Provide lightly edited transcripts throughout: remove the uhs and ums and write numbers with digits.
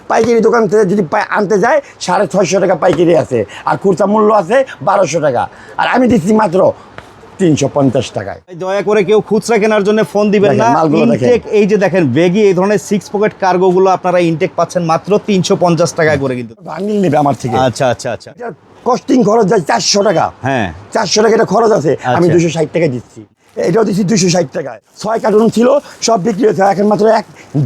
পাইকারি দোকান থেকে যদি আনতে যায় 650 টাকা পাইকারি আছে, আর খুচরা মূল্য আছে 1200 টাকা, আর আমি দিচ্ছি মাত্র 350 টাকায়। দয়া করে কেউ খুচরা কেনার জন্য ফোন দিবেন না। ইনটেক এই যে দেখেন ব্যাগি এই ধরনের 6 পকেট কার্গো গুলো আপনারা ইনটেক পাচ্ছেন মাত্র 350 টাকায় করে কিন্তু বান্ডিল নেবে আমার থেকে। আচ্ছা আচ্ছা আচ্ছা, কস্টিং খরচ যায় 400 টাকা। হ্যাঁ 400 টাকা এটা খরচ আছে, আমি 260 টাকা দিচ্ছি। এটাও দিচ্ছি 260 টাকায়। 6 কার্টন ছিল, সব বিক্রি হয়েছে, এখন মাত্র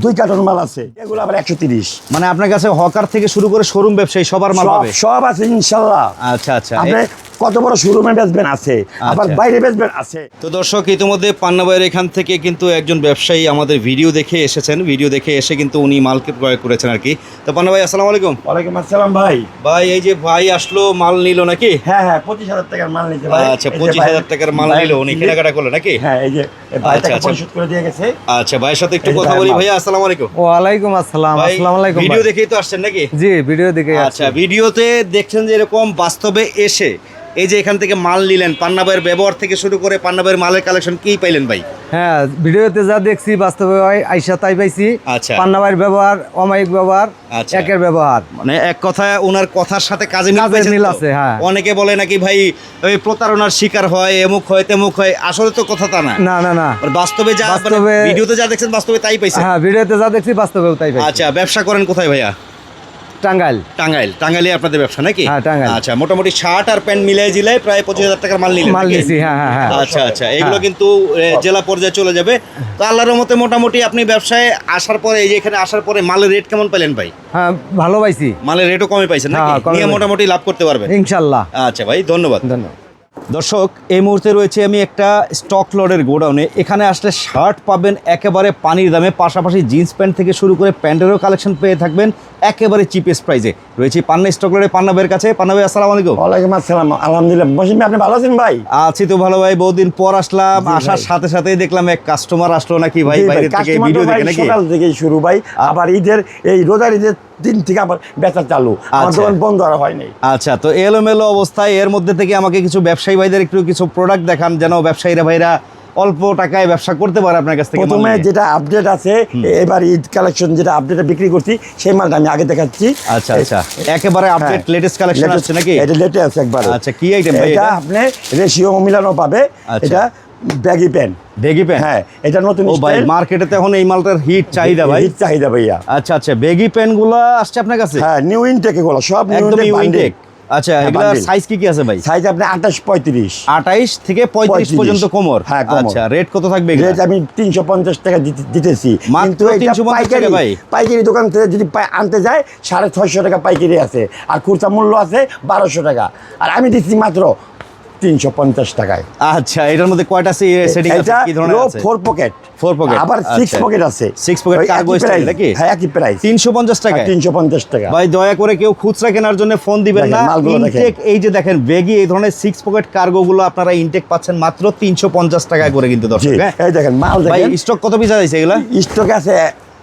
2 কার্টন মাল আছে, এগুলো আবার 130। মানে আপনার কাছে হকার থেকে শুরু করে শোরুম ব্যবসায়ী সবার মাল পাবে? সব আছে ইনশাআল্লাহ। আচ্ছা আচ্ছা, আপনি কত বড় শোরুমে বেচবেন আছে, আবার বাইরে বেচবেন আছে। তো দর্শক ইতিমধ্যে পান্না ভাইয়ের এখান থেকে কিন্তু একজন ব্যবসায়ী আমাদের ভিডিও দেখে এসেছেন, ভিডিও দেখে এসে কিন্তু উনি মালকে ক্রয় করেছেন আর কি। তো পান্না ভাই আসসালামু আলাইকুম। ওয়ালাইকুম আসসালাম ভাই। ভাই এই যে ভাই আসলো মাল নিল নাকি? হ্যাঁ হ্যাঁ 25,000 টাকার মাল নিতে ভাই। আচ্ছা 25,000 টাকার মাল নিল, উনি কেনাকাটা করলো নাকি? হ্যাঁ এই যে ভাই টাকা পরিশোধ করে দিয়ে গেছে। আচ্ছা ভাইয়ের সাথে একটু কথা বলি। ভাইয়া আসসালামু আলাইকুম। ওয়ালাইকুম আসসালাম। আসসালামু আলাইকুম। ভিডিও দেখেই তো আসছেন নাকি? জি ভিডিও দেখে। আচ্ছা ভিডিওতে দেখছেন যে এরকম বাস্তবে এসে এই যে এখান থেকে মাল নিলেন, পান্না ভাইয়ের ব্যবহার থেকে শুরু করে পান্না ভাইয়ের মালের কালেকশন কি পাইলেন ভাই? হ্যাঁ ভিডিওতে যা দেখছি বাস্তবে আইসা তাই পাইছি। আচ্ছা পান্না ভাইয়ের ব্যবহার, অমায়িক ব্যবহার, আচ্ছা একের ব্যবহার, মানে এক কথায় ওনার কথার সাথে কাজে মিল আছে। হ্যাঁ অনেকে বলে নাকি ভাই ওই প্রতারণার শিকার হয়, এমুক হয় তেমুক হয়, আসলে তো কথা তা না। না না না, বাস্তবে যা ভিডিওতে যা দেখছেন বাস্তবে তাই পাইছেন? হ্যাঁ ভিডিওতে যা দেখছি বাস্তবেও তাই পাইছি। আচ্ছা ব্যবসা করেন কোথায় ভাইয়া? টাঙ্গাইল। টাঙ্গাইলে আপনাদের ব্যবসা নাকি? হ্যাঁ টাঙ্গাইল। আচ্ছা মোটামুটি শার্ট আর প্যান্ট মিলাই জিলাই প্রায় 25,000 টাকার মাল নিলেন? মাল নিছি। হ্যাঁ হ্যাঁ হ্যাঁ। আচ্ছা আচ্ছা, এগুলো কিন্তু জেলা পর্যায়ে চলে যাবে। তো আল্লাহর রহমতে মোটামুটি আপনি ব্যবসায় আসার পরে এই যে এখানে আসার পরে মালের রেট কেমন পেলেন ভাই? হ্যাঁ ভালো পাইছি। মালের রেটও কমে পাইছেন নাকি? নিয়ে মোটামুটি লাভ করতে পারবেন ইনশাআল্লাহ। আচ্ছা ভাই ধন্যবাদ। ধন্যবাদ। দর্শক এই মুহূর্তে রয়েছে আমি একটা স্টক লডের গোডাউনে। এখানে আসলে শার্ট পাবেন একেবারে পানির দামে, পাশাপাশি জিন্স প্যান্ট থেকে শুরু করে প্যান্টেরও কালেকশন পেয়ে থাকবেন একেবারে চিপেস্ট প্রাইসে। রয়েছে পান্না স্টক লডের পান্না ভাইয়ের কাছে। পান্না ভাই আসসালামু আলাইকুম। ওয়ালাইকুম আসসালাম। আলহামদুলিল্লাহ। বসিম ভাই আপনি ভালো আছেন ভাই? আছি তো ভালো ভাই, বহুদিন পর আসলাম। আসার সাথে সাথেই দেখলাম এক কাস্টমার আসলো নাকি ভাই বাইরে থেকে ভিডিও দেখে নাকি? সকাল থেকে শুরু ভাই, আবার ঈদের এই রোজার ঈদের দিন থেকে আবার বেচা চালু, আমার দোকান বন্ধ আর হয় নাই। আচ্ছা তো এলোমেলো অবস্থায় এর মধ্যে থেকে আমাকে কিছু ব্যবসায়ী ভাইদের একটু কিছু প্রোডাক্ট দেখান, যেন ব্যবসায়ীরা ভাইরা অল্প টাকায় ব্যবসা করতে পারে আপনার কাছ থেকে। প্রথমে যেটা আপডেট আছে, এবার ঈদ কালেকশন যেটা আপডেটে বিক্রি করছি সেই মালটা আমি আগে দেখাচ্ছি। আচ্ছা আচ্ছা, একেবারে আপডেট লেটেস্ট কালেকশন আছে নাকি? এটা লেটেস্ট আছে একবার। আচ্ছা কি আইটেম ভাই? এটা আপনি রেশিও মিলানো পাবে। এটা ব্যাগি প্যান্ট। Baggy pant? হ্যাঁ এটা নতুন ও ভাই মার্কেটে তো এখন এই মালটার হিট চাহিদা ভাই। হিট চাহিদা ভাইয়া। আচ্ছা আচ্ছা, বেগি প্যান্ট গুলো আসছে আপনার কাছে? হ্যাঁ নিউ ইনটেক এগুলো সব একদম নিউ ইনটেক। আচ্ছা এগুলার সাইজ কি কি আছে ভাই? সাইজ আপনি 28-35। 28 থেকে 35 পর্যন্ত কোমর। হ্যাঁ কোমর। আচ্ছা রেট কত থাকবে এগুলা? রেট আমি 350 টাকা দিতেছি, কিন্তু এটা পাইকারি ভাই। পাইকারি দোকান থেকে যদি আনতে যায় 650 টাকা পাইকারি আছে, আর খুচরা মূল্য আছে 1200 টাকা, আর আমি দিচ্ছি মাত্র 350 টাকায়। আচ্ছা এটার মধ্যে কয়টা সেটিং আছে, কি ধরনের আছে? 4 পকেট। 4 পকেট আবার 6 পকেট আছে। 6 পকেট কার্গো স্টাইল নাকি? হ্যাঁ একই প্রাইস 350 টাকা। 350 টাকা। ভাই দয়া করে কেউ খুচরা কেনার জন্য ফোন দিবেন না। ইনটেক এই যে দেখেন ব্যাগি এই ধরনের 6 পকেট কার্গো গুলো আপনারা ইনটেক পাচ্ছেন মাত্র 350 টাকায় করে কিন্তু দর্শক। এই দেখেন মাল দেখেন। ভাই স্টক কত পিস আছে এগুলা? স্টক আছে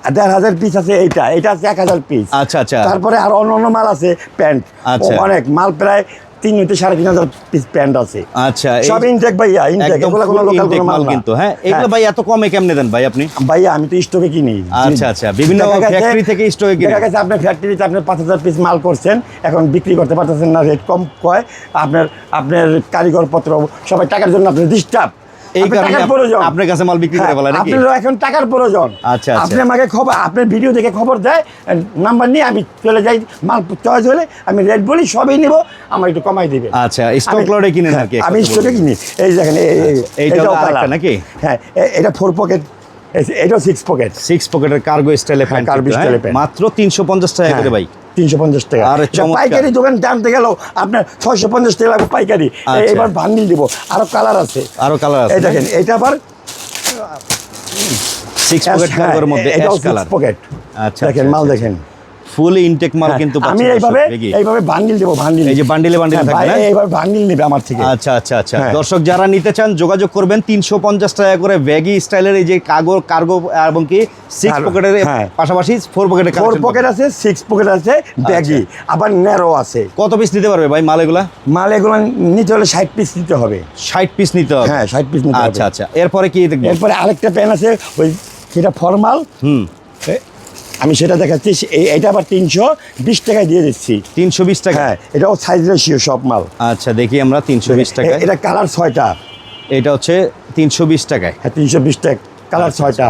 1,500 পিস আছে। এটা আছে 1000 পিস। আচ্ছা আচ্ছা, তারপরে আর অন্য মাল আছে প্যান্ট। আচ্ছা অনেক মাল, প্রায় 3,000-3,500 পিস প্যান্ট আছে। আচ্ছা সব ইনটেক ভাইয়া, ইনটেক, এগুলো কোনো লোকাল কোনো মাল কিন্তু। হ্যাঁ এগুলো ভাই এত কমে কেমনে দেন ভাই আপনি? ভাইয়া আমি তো স্টকে কিনি। আচ্ছা আচ্ছা, বিভিন্ন ফ্যাক্টরি থেকে স্টকে কিনি। দেখা গেছে আপনার ফ্যাক্টরিতে আপনি 5,000 পিস মাল করছেন, এখন বিক্রি করতে পারতেছেন না, রেট কম কয়। আপনার কারিগর পত্র সবাই টাকার জন্য আপনার ডিস্টার্ব। এই কারণে আপনার কাছে মাল বিক্রি করে বলে নাকি? আপনার এখন টাকার প্রয়োজন। আচ্ছা আপনি আমাকে খবর, আপনার ভিডিও দেখে খবর দেয়, নাম্বার নিয়ে আমি চলে যাই, মাল চয়েস হলে আমি রেট বলি, সবই নিব, আমার একটু কমাই দিবে। আচ্ছা স্টক লটে কিনেন আর কি? আমি স্টকে কিনি। এই দেখেন এইটাও আরেকটা নাকি? হ্যাঁ এটা 4 পকেট, এটাও 6 পকেট। 6 পকেটের কার্গো স্টাইলে প্যান্ট, কার্গো স্টাইলে প্যান্ট মাত্র 350 টাকা করে ভাই। 350 টাকা। আর পাইকারি দোকান টানতে গেল আপনার 650 টাকা লাগবে পাইকারি। এবার বান্ডিল দিব, আরো কালার আছে। এই দেখেন এটা আবার 6 পকেট কার্গোর মধ্যে অ্যাশ কালার পকেট। আচ্ছা দেখেন মাল দেখেন, ফুলি ইনটেক মাল কিন্তু আমি এইভাবে বান্ডিল দেব। বান্ডিল এই যে বান্ডিলে থাকবে না, এইভাবে বান্ডিল নেবে আমার থেকে। আচ্ছা আচ্ছা আচ্ছা, দর্শক যারা নিতে চান যোগাযোগ করবেন। 350 টাকা করে ব্যাগি স্টাইলের এই যে কার্গো এবং কি 6 পকেটের পাশাপাশি 4 পকেটের 4 পকেট আছে, 6 পকেট আছে, ব্যাগি আবার ন্যারো আছে। কত পিস নিতে পারবে ভাই মাল এগুলা? মাল এগুলো নিতে হলে 60 পিস নিতে হবে। 60 পিস নিতে হবে? হ্যাঁ 60 পিস নিতে হবে। আচ্ছা আচ্ছা, এরপরে কি দেখব? এরপরে আরেকটা প্যান আছে, ওই যেটা ফর্মাল। আমি সেটা দেখাচ্ছি এটা আবার 320 টাকায় দিয়ে দিচ্ছি। 320 টাকা? হ্যাঁ, এটাও সাইজ রেশিও সব মাল। আচ্ছা দেখি আমরা 320 টাকা। এটা কালার 6টা। এটা হচ্ছে 320 টাকায়। হ্যাঁ, 320 টাকা কালার 6টা।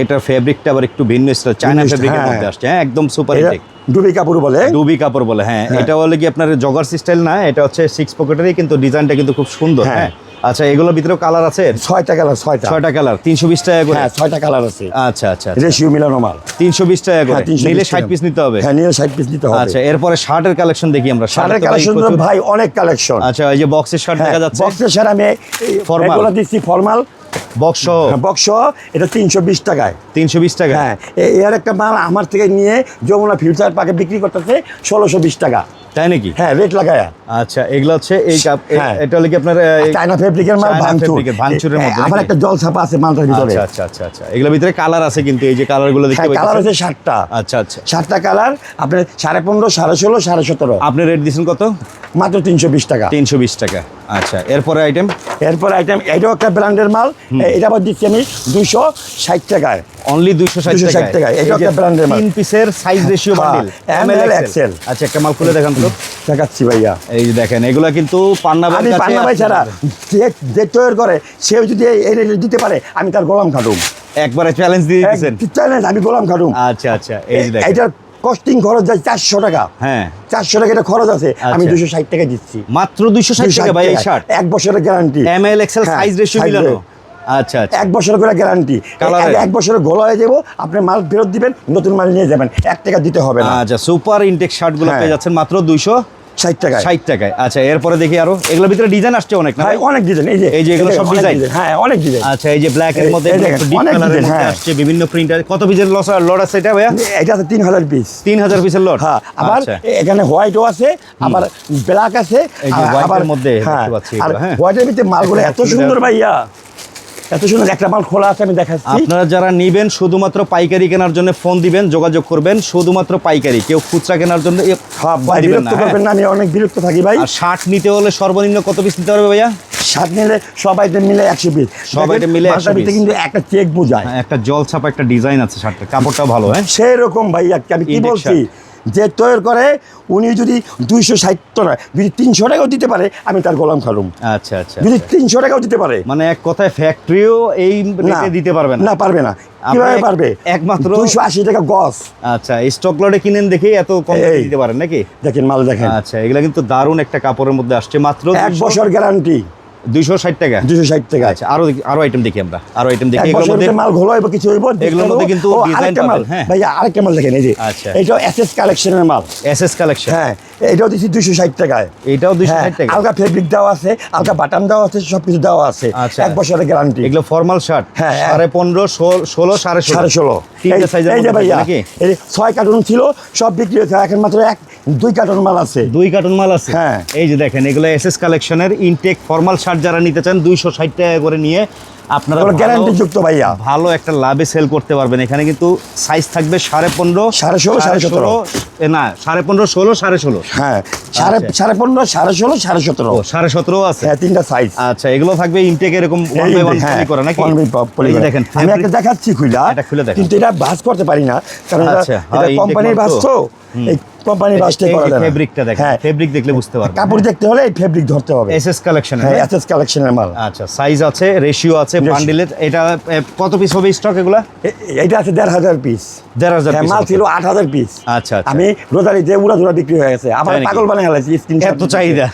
এটা ফেব্রিকটা আবার একটু ভিন্ন স্টাইল, চায়না ভিন্ন ফেব্রিকের হ্যাঁ। মধ্যে আসছে। হ্যাঁ, একদম সুপার এটা ইনটেক। ডুবি কাপড় বলে। ডুবি কাপড় বলে, হ্যাঁ। এটা হলে কি আপনার জগার স্টাইল না, এটা হচ্ছে 6 পকেটেরই, কিন্তু ডিজাইনটা কিন্তু খুব সুন্দর। হ্যাঁ। হ্যাঁ, আচ্ছা এগুলোর ভিতরেও কালার আছে? 6টা কালার, 6টা। 6টা কালার 320 টাকা করে? হ্যাঁ, 6টা কালার আছে। আচ্ছা আচ্ছা রেশিও মিলানো মাল। 320 টাকা করে। হ্যাঁ, 320 নিলে টাকা। 60 পিস নিতে হবে? হ্যাঁ, নিলে 60 পিস নিতে হবে। আচ্ছা, এরপরে শার্টের কালেকশন দেখি আমরা। শার্টের তো ভাই কালেকশন প্রচুর। ভাই অনেক কালেকশন। আচ্ছা, এই যে বক্সের শার্ট দেখা যাচ্ছে। বক্সের শার্ট আমি Formal। এগুলো দিচ্ছি ফর্মাল বক্স বক্স। এটা 320 টাকায়। 320 টাকা? হ্যাঁ, এর একটা মাল আমার থেকে নিয়ে যমুনা ফিউচার পার্কে বিক্রি করতেছে 1620 টাকা। তাই নাকি? হ্যাঁ, রেট লাগায়া। আচ্ছা, এগুলো হচ্ছে এই হ্যাঁ। এটা হলে কি আপনার চায়না ফেব্রিকের মাল, চায়না ভাঙচুর। ফেব্রিকের, ভাঙচুরের মধ্যে আবার নাকি? একটা জল ছাপা আছে মালটার ভিতরে। আচ্ছা আচ্ছা আচ্ছা আচ্ছা, এগুলোর ভিতরে কালার আছে, কিন্তু এই যে কালারগুলো দেখতে হ্যাঁ, কালার পাচ্ছেন। আছে 7টা। আচ্ছা আচ্ছা, 7টা কালার। আপনার 15.5, 16.5, 17.5। আপনি রেট দিয়েছেন কত? মাত্র 320 টাকা। 320 টাকা। আচ্ছা, এরপরে আইটেম? এরপর আইটেম এটাও একটা ব্র্যান্ডের মাল। এটা আবার দিচ্ছি আমি 260 টাকায়। অনলি 260 260 টাকা। টাকায়। এটা একটা ব্র্যান্ডের মাল। 3 পিসের size ratio bundle, ML XL। আচ্ছা, একটা মাল খুলে দেখান তো। দেখাচ্ছি ভাইয়া। এই যে দেখেন, এগুলা কিন্তু পান্না ভাইয়ের আমি কাছে পান্না ভাই ছাড়া যে তৈরি করে সেও যদি এই রেটে দিতে পারে, আমি তার গোলাম খাটুম। একবারে চ্যালেঞ্জ দিয়ে দিয়েছেন। চ্যালেঞ্জ, আমি গোলাম খাটুম। আচ্ছা আচ্ছা, এই যে দেখেন। এটার কস্টিং খরচ যায় 400 টাকা। হ্যাঁ, 400 টাকা এটা খরচ আছে, আমি আচ্ছা। 260 টাকা দিচ্ছি। মাত্র 260 টাকা ভাই এই শার্ট। 1 বছরের গ্যারান্টি। ML XL হ্যাঁ, সাইজ রেশিও size মিলানো। rate। আচ্ছা আচ্ছা, 1 বছর করে গ্যারান্টি। Colour এর? 1 বছরের গোলা হয়ে যাবো, আপনি মাল ফেরত দিবেন, নতুন মাল নিয়ে যাবেন, 1 টাকা দিতে হবে না। আচ্ছা, সুপার ইনটেক শার্টগুলো হ্যাঁ। পেয়ে যাচ্ছেন মাত্র 260 60 টাকায়। টাকায়। আচ্ছা, এরপরে দেখি আরো, এগুলোর ভিতরে ডিজাইন আসছে অনেক না ভাই ভাই? অনেক ডিজাইন। এই যে এগুলো সব অনেক ডিজাইন? হ্যাঁ, অনেক ডিজাইন। আচ্ছা, এই যে ব্ল্যাক এর মধ্যে এই দেখেন, ডিপ অনেক কালারের design, মধ্যে হ্যাঁ। আসছে বিভিন্ন প্রিন্টার। কত পিসের লট আছে এটা ভাইয়া? এটা আছে 3000 পিস। 3000 পিসের লট? হ্যাঁ, আবার আচ্ছা। এখানে হোয়াইটও আছে, আবার ব্ল্যাক আছে। এই যে white আবার এর মধ্যে হ্যাঁ, দেখতে পাচ্ছি আর এগুলো, হ্যাঁ। হোয়াইটের ভিতরে মালগুলো একটা এত খুলে সুন্দর দেখাও। ভাইয়া, এত সুন্দর। একটা মাল খোলা আছে, আমি দেখাচ্ছি। আপনারা যারা নিবেন শুধুমাত্র পাইকারি কেনার জন্য ফোন দিবেন, যোগাযোগ করবেন শুধুমাত্র পাইকারি। কেউ খুচরা কেনার জন্য হ্যাঁ ফোন ভাই, দিবেন না, বিরক্ত হ্যাঁ। করবেন না, আমি অনেক বিরক্ত থাকি ভাই। আর শার্ট নিতে হলে সর্বনিম্ন কত পিস নিতে পারবে ভাইয়া? 7 নিলে সব আইটেম মিলে 100 পিস। সব item মিলে 100 পিস। কিন্তু একটা চেক বোঝায়। হ্যাঁ, একটা জল ছাপা একটা ডিজাইন আছে শার্টের, কাপড়টা ভালো। হ্যাঁ, সেই রকম ভাইয়া, আমি কি Index বলছি, যে তৈরি করে উনি যদি 260 টাকা, যদি 300 টাকাও দিতে পারে, আমি তার গোলাম খাটুম। আচ্ছা আচ্ছা যদি আচ্ছা। 300 টাকাও দিতে পারে, মানে এক কথায় ফ্যাক্টরিও এই না রেটে দিতে পারবে না? না, পারবে না। কিভাবে আপনি পারবে? একমাত্র 280 টাকা গজ। আচ্ছা, স্টক লটে কিনেন দেখেই এত কম এই। দিতে পারেন নাকি? দেখেন মাল দেখেন, আচ্ছা, এগুলা কিন্তু দারুণ একটা কাপড়ের মধ্যে আসছে মাত্র 1 বছর গ্যারান্টি। 260 টাকা। 260 টাকা। আচ্ছা, আরো আইটেম দেখি আমরা, আরো আইটেম দেখি। 1 এগুলোর মধ্যে বছরের মাল ঘোলা হইব, কিছু হইব, এগুলোর মধ্যে কিন্তু ডিজাইন আরেকটা মাল পাবেন, হ্যাঁ। ভাইয়া, আরেকটা মাল দেখেন, এই যে আচ্ছা। এইটাও এসএস কালেকশনের মাল। SS collection? হ্যাঁ, এটাও দিচ্ছি 260 টাকায়। এটাও 260 হ্যাঁ, টাকা? আলগা ফেব্রিক দেওয়া আছে, আলগা বাটন দেওয়া আছে, সবকিছু দেওয়া আছে। আচ্ছা। 1 বছরের গ্যারান্টি। এগুলো ফর্মাল শার্ট? হ্যাঁ, 15.5, 16, 16.5। 16.5। তিনটা সাইজের এই যে মধ্যে ভাইয়া, নাকি? এই 6 কার্টুন ছিল, সব বিক্রি হয়েছে, এখন মাত্র 2 কার্টুন মাল আছে। 2 কার্টন মাল আছে? হ্যাঁ। এই যে দেখেন, এগুলো এসএস কালেকশনের ইনটেক ফর্মাল শার্ট যারা নিতে চান 260 টাকা করে নিয়ে আপনারা গ্যারান্টি যুক্ত ভাইয়া। ভালো একটা লাভে সেল করতে পারবেন। এখানে কিন্তু সাইজ থাকবে 15.5, 16.5, 17.5। না 15.5, 16, 16.5। হ্যাঁ, আচ্ছা। 15.5, 16.5, 17.5। 17.5 আছে? হ্যাঁ, 3টা সাইজ। আচ্ছা, এগুলো থাকবে ইনটেক এরকম 1 by 1 পলি করা নাকি? এই যে দেখেন, আমি একটা দেখাচ্ছি খুইলা, এটা খুলে দেখেন। কিন্তু এটা ভাঁজ করতে পারি না, কারণ আচ্ছা, এটা হ্যাঁ, intake কোম্পানির মাল ভাঁজ তো। তো, এই কোম্পানির ভাঁজটা করা যায় না। ফেব্রিকটা দেখেন, হ্যাঁ, ফেব্রিক দেখলে বুঝতে পারবেন। কাপড় দেখতে হলে এই ফেব্রিক ধরতে হবে। SS collection? হ্যাঁ, এসএস কালেকশনের মাল। আচ্ছা, সাইজ আছে, রেশিও আছে, Ratio। বান্ডিলের। এটা কত পিস হবে স্টক এগুলা? এটা আছে 1,500 পিস। 1,500 হ্যাঁ, পিস মাল ছিল 8,000 পিস। আচ্ছা আচ্ছা। আমি রোজারিতে উড়া বিক্রি হয়ে গেছে, আমার তাই নাকি? পাগল বানিয়ে ফেলেছি। এত চাহিদা?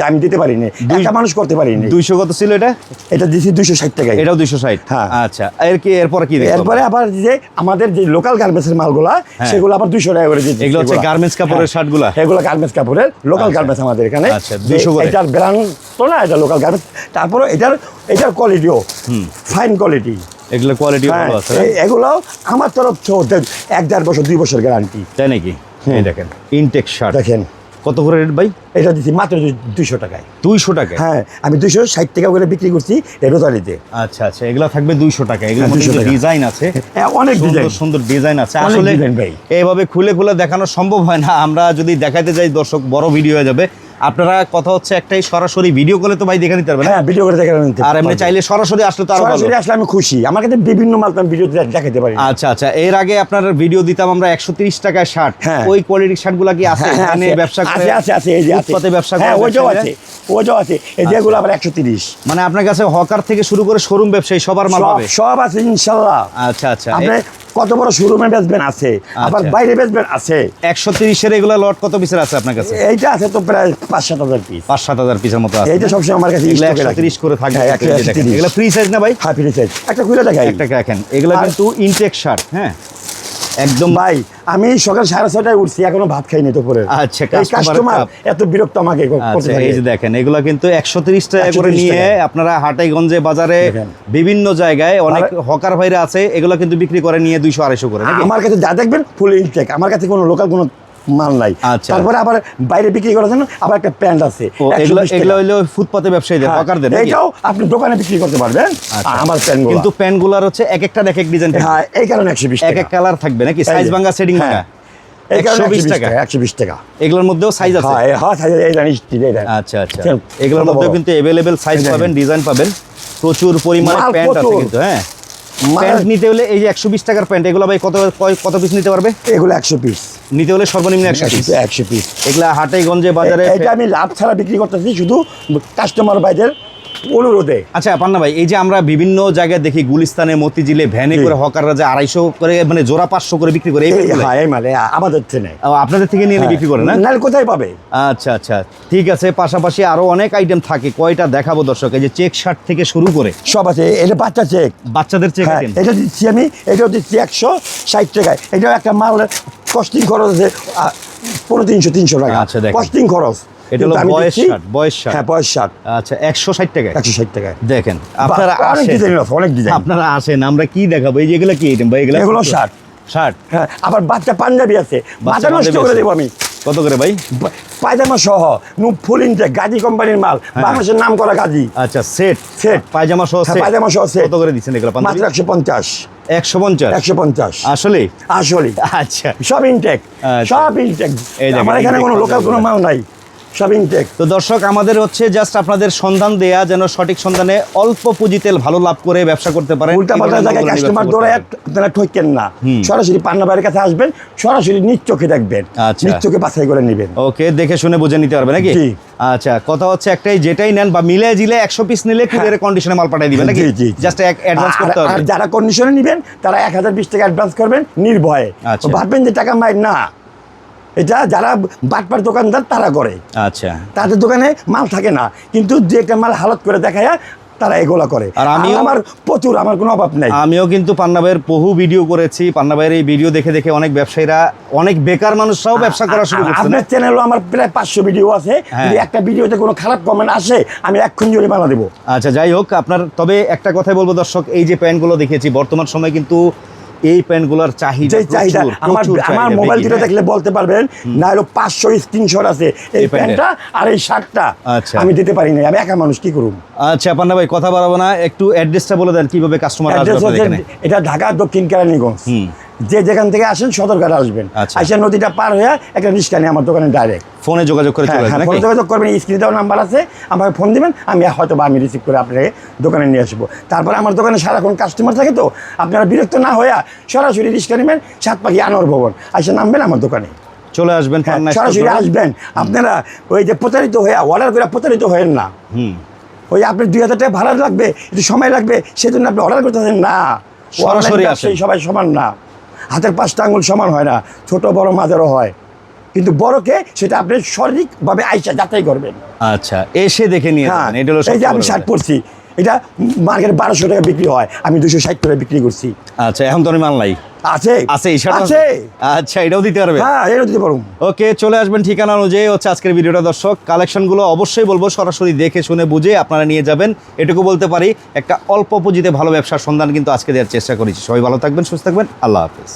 আমি দিতে পারিনি, একটা মানুষ করতে পারিনি। 200 কত ছিল এটা? এটা দিছি 260 টাকায়। এটাও 260? হ্যাঁ। আচ্ছা, এরপর কি দেখবো? এরপরে আবার যে আমাদের যে লোকাল গার্মেন্টসের মালগুলা, হ্যাঁ। সেগুলো আবার 200 টাকা করে দিচ্ছি। এগুলো হচ্ছে গার্মেন্টস কাপড়ের শার্টগুলা? এগুলো গার্মেন্টস কাপড়ের, লোকাল আচ্ছা। গার্মেন্টস আমাদের এখানে। আচ্ছা, 200 করে। এটার ব্র্যান্ড তো না, এটা লোকাল গার্মেন্টস। তারপরে এটার কোয়ালিটিও ফাইন কোয়ালিটি। এগুলো কোয়ালিটি ভালো আছে? এগুলো আমার তরফ থেকে 1-1.5 বছর 2 বছর গ্যারান্টি। তাই নাকি? এই দেখেন, ইনটেক শার্ট দেখেন কত করে রেট ভাই? এটা দিচ্ছি মাত্র 200 টাকায়। 200 টাকা? হ্যাঁ, আমি 260 টাকা করে বিক্রি করছি রোজারিতে। আচ্ছা আচ্ছা, এগুলো থাকবে 200 টাকা। এগুলোর মধ্যে 200 টাকা। ডিজাইন আছে, হ্যাঁ, অনেক সুন্দর ডিজাইন। সুন্দর ডিজাইন আছে। অনেক আসলে design ভাই। এইভাবে খুলে খুলে দেখানো সম্ভব হয় না, আমরা যদি দেখাতে যাই দর্শক বড় ভিডিও হয়ে যাবে। আপনারা কথা হচ্ছে একটাই, সরাসরি ভিডিও কলে তো ভাই দেখে নিতে পারবেন। হ্যাঁ, ভিডিও করে দেখে নিতে আর এমনি চাইলে সরাসরি আসলে তো আরো ভালো। সরাসরি আসলে আমি খুশি, আমার কাছে বিভিন্ন মাল তো আমি ভিডিও দেখাতে পারি। আচ্ছা আচ্ছা, এর আগে আপনার ভিডিও দিতাম আমরা 130 টাকায় শার্ট, হ্যাঁ। ওই কোয়ালিটির শার্টগুলো কি আছে এখানে ব্যবসা করে? আছে এই যে আছে, ফুটপাতে ব্যবসা করে হ্যাঁ ওইটাও ব্যবসায়ীরা? আছে, ওইটাও আছে, এই যেগুলো আবার 130। মানে আপনার কাছে হকার থেকে শুরু করে শোরুম ব্যবসায়ী সবার মাল পাবে? সব আছে ইনশাল্লাহ। আচ্ছা আচ্ছা, আপনি কত বড় শোরুমে বেচবেন আছে, আবার বাইরে বেচবেন আছে। 130-এর এগুলো লট কত পিসের আছে আপনার কাছে? এইটা আছে তো প্রায় 5-7 হাজার পিস। 5-7 হাজার পিসের মতো আছে। এইটা সবসময় আমার কাছে এগুলো স্টকে রাখি। 130 করে থাকবে। হ্যাঁ, এই যে দেখেন, 130। এগুলো ফ্রি সাইজ না ভাই? হ্যাঁ, ফ্রি সাইজ। একটা খুলে দেখাই, একটা দেখেন, এগুলো কিন্তু ইনটেক শার্ট। হ্যাঁ, একদম ভাই আমি সকাল 6:30টায় উঠছি, এখনো ভাত খাইনি দুপুরে। আচ্ছা, এই কাস্টমার এত বিরক্ত আমাকে করতে আচ্ছা, থাকে। এই যে দেখেন, এগুলো কিন্তু 130 টাকা করে 130 নিয়ে টাকা। আপনারা হাটাইগঞ্জে বাজারে দেখেন। বিভিন্ন জায়গায় অনেক হকার ভাইরা আছে, এগুলো কিন্তু বিক্রি করে নিয়ে 200-250 করে নাকি? আমার কাছে যা দেখবেন ফুল ইনটেক, আমার কাছে কোনো লোকাল কোনো মাল নাই। আচ্ছা। তারপরে আবার বাইরে বিক্রি করার জন্য আবার একটা প্যান্ট আছে, ও, এগুলো 120 টাকা। এগুলো হইলো ফুটপাতে ব্যবসায়ীদের, হ্যাঁ, হকারদের নাকি? এইটাও আপনি দোকানে বিক্রি করতে পারবেন। আচ্ছা। আমার প্যান্ট কিন্তু প্যান্টগুলোর হচ্ছে এক একটা এক এক ডিজাইন থাকবে, হ্যাঁ, এই কারণে 120 এক টাকা। এক কালার থাকবে নাকি? সাইজ ভাঙা, সেটিং ভাঙা। এই কারণে 120 টাকা। 120 টাকা। এগুলোর মধ্যেও সাইজ আছে? হ্যাঁ, হ্যাঁ, সাইজ এই জানিস এটা। আচ্ছা আচ্ছা, চল, এগুলোর কত মধ্যেও বড়। কিন্তু অ্যাভেলেবেল সাইজ এই দেখেন। পাবেন, ডিজাইন পাবেন, প্রচুর পরিমাণে মাল প্যান্ট আছে প্রচুর। কিন্তু। হ্যাঁ, মাল- প্যান্ট নিতে হলে এই যে 120 টাকার প্যান্ট, এগুলো ভাই কত পিস নিতে পারবে? এগুলো 100 পিস। নিতে হলে সর্বনিম্ন 100 পিস। 100 পিস। এগুলা হাটাইগঞ্জে বাজারে। এটা আমি লাভ ছাড়া বিক্রি করতেছি, শুধু কাস্টমার ভাইদের অনুরোধে। আচ্ছা পান্না ভাই, এই যে আমরা বিভিন্ন জায়গায় দেখি গুলিস্তানে, মতিঝিলে ভ্যানে জি। করে হকাররা যে 250 করে, মানে জোড়া 500 করে বিক্রি করে, এই প্যান্টগুলো? হ্যাঁ, এই মালে আমাদের থেকে আপনাদের থেকে নিয়ে বিক্রি করে না? নাহলে কোথায় পাবে? আচ্ছা আচ্ছা, ঠিক আছে। পাশাপাশি আরো অনেক আইটেম থাকে, কয়টা দেখাবো দর্শক? এই যে চেক শার্ট থেকে শুরু করে সব আছে। এটা বাচ্চা চেক, বাচ্চাদের চেক হ্যাঁ, আইটেম। এটা দিচ্ছি আমি, এটাও দিচ্ছি 160 টাকায়। এটাও একটা মালের কস্টিং খরচ আছে 300 টাকা। আচ্ছা, দেখেন। কস্টিং খরচ। এটা হলো কিন্তু আমি বয়েস দিচ্ছি- শার্ট, বয়েস শার্ট। হ্যাঁ, বয়স শার্ট। আচ্ছা, 160 টাকায়। 160 টাকায়। দেখেন, আপনারা অনেক আসেন, ডিজাইন আছে, অনেক ডিজাইন। আপনারা আসেন, আমরা কি দেখাবো? এই যে এগুলো কি আইটেম ভাই? এগুলো শার্ট। শার্ট। হ্যাঁ, আবার বাচ্চা পাঞ্জাবি আছে, মাথা নষ্ট পাঞ্জাবি করে আছে। দেবো আমি। কত করে ভাই? পায়জামা সহ ফুল ইনটেক, গাজী কোম্পানির মাল, বাংলাদেশের নাম করা গাজী। আচ্ছা, সেট সেট। পায়জামা সহ হ্যাঁ, সেট। পায়জামা সহ সেট। কত করে দিচ্ছেন এগুলো? মাত্র 150। 150। 150 আসলে? আসলে আচ্ছা, সব ইনটেক, আচ্ছা। সব ইনটেক। এই দেখেন, আমার এখানে intake কোনো লোকাল কোনো পাঞ্জাবি। মাল নাই, সব ইনটেক। তো দর্শক, আমাদের হচ্ছে জাস্ট আপনাদের সন্ধান দেয়া, যেন সঠিক সন্ধানে অল্প পুঁজিতে ভালো লাভ করে ব্যবসা করতে পারেন। উল্টা পাল্টা জায়গায় কাস্টমার দৌড়ায় আপনারা ঠকেন না। সরাসরি পান্না ভাইয়ের কাছে আসবেন, সরাসরি নিজ চোখে দেখবেন, আচ্ছা। নিজ চোখে বাছাই করে নেবেন। ওকে, দেখে শুনে বুঝে নিতে পারবে নাকি? জি। আচ্ছা, কথা হচ্ছে একটাই, যেটাই নেন বা মিলে জিলে 100 পিস নিলে কুরিয়ারে কন্ডিশনে মাল পাঠিয়ে দিবেন নাকি? জি, জি, জি। জাস্ট অ্যাডভান্স করতে আর হবে। যারা কন্ডিশনে নেবেন তারা 1020 টাকা অ্যাডভান্স করবেন নির্ভয়ে। আচ্ছা। ভাববেন যে টাকা মাইর না, এটা যারা বাটপার দোকানদার তারা করে। আচ্ছা, তাদের দোকানে মাল থাকে না, কিন্তু যে একটা মাল হালত করে দেখায় তারা এগুলা করে। আর আমিও- আমার প্রচুর, আমার কোনো অভাব নাই। আমিও কিন্তু পান্না ভাইয়ের বহু ভিডিও করেছি। পান্না ভাইয়ের এই ভিডিও দেখে দেখে অনেক ব্যবসায়ীরা, অনেক বেকার মানুষরাও ব্যবসা করা শুরু করছে। আপনার চ্যানেলও আমার প্রায় 500 ভিডিও আছে। হ্যাঁ। যদি একটা ভিডিওতে কোনো খারাপ কমেন্ট আসে, আমি এক্ষুনি জরিমানা দেবো। আচ্ছা, যাই হোক, আপনার তবে একটা কথাই বলবো দর্শক, এই যে প্যান্টগুলো দেখিয়েছি, বর্তমান সময় কিন্তু এই প্যান্টগুলোর চাহিদা যে চাহিদা, প্রচুর, আমার প্রচুর আমার চাহিদা, মোবাইল বেশি, দুটো হ্যাঁ। দেখলে বলতে পারবেন, না হলো 500 স্ক্রিনশট আছে এই এই প্যান্টের। প্যান্টটা আর এই শার্টটা। আচ্ছা। আমি দিতে পারি না, আমি একা মানুষ, কি করুম? আচ্ছা পান্না ভাই, কথা বাড়াবো না, একটু অ্যাড্রেসটা বলে দেন, কিভাবে কাস্টমার আসবে অ্যাড্রেস আপনাদের হচ্ছে, এখানে? এটা ঢাকা দক্ষিণ কেরানীগঞ্জ। যে যেখান থেকে আসেন সদরঘাট আসবেন, আচ্ছা। আইসা নদীটা পার হয়ে একটা রিক্সা নিয়ে আমার দোকানে ডাইরেক্ট। ফোনে যোগাযোগ করে চলে হ্যাঁ, আসবেন ফোনে নাকি? যোগাযোগ করবেন, স্ক্রিনে দেওয়ার নাম্বার আছে, আমাকে ফোন দিবেন, আমি হয়তো বা আমি রিসিভ করে আপনাকে দোকানে নিয়ে আসবো। তারপরে আমার দোকানে সারাক্ষণ কাস্টমার থাকে, তো আপনারা বিরক্ত না হয়ে সরাসরি রিক্সা নেবেন, সাতপাখি আনোয়ার ভবন আইসা নামবেন আমার দোকানে। চলে আসবেন, হ্যাঁ, পান্না সরাসরি স্টোর। আসবেন। আপনারা ওই যে প্রতারিত হয়ে অর্ডার করে প্রতারিত হয়েন না। ওই আপনার 2000 টাকা ভাড়া লাগবে, একটু সময় লাগবে, সেজন্য আপনি অর্ডার করতেছেন না। সরাসরি Online আসেন। ব্যবসায়ী সবাই সমান না, হাতের 5টা আঙুল সমান হয় না, ছোট বড় মাঝারও হয়। কিন্তু বড়কে সেটা আপনি সঠিকভাবে আইসা যাচাই করবেন। আচ্ছা, এসে দেখে নিয়ে হ্যাঁ, যাবেন, এটা হলো এই যে সবচেয়ে আমি বড় শার্ট কথা। পরছি, এটা মার্কেটে 1200 টাকা বিক্রি হয়, আমি 260 করে বিক্রি করছি। আচ্ছা, এখন তো আমি মাল নাই। আছে আছে, এই শার্ট আছে। আচ্ছা, এটাও দিতে পারবে? হ্যাঁ, এটা দিতে পারুন। ওকে, চলে আসবেন ঠিকানা অনুযায়ী। হচ্ছে আজকের ভিডিওটা দর্শক, কালেকশনগুলো অবশ্যই বলবো সরাসরি দেখে শুনে বুঝে আপনারা নিয়ে যাবেন, এটুকু বলতে পারি। একটা অল্প পুঁজিতে ভালো ব্যবসার সন্ধান কিন্তু আজকে দেওয়ার চেষ্টা করেছি। সবাই ভালো থাকবেন, সুস্থ থাকবেন, আল্লাহ হাফেজ।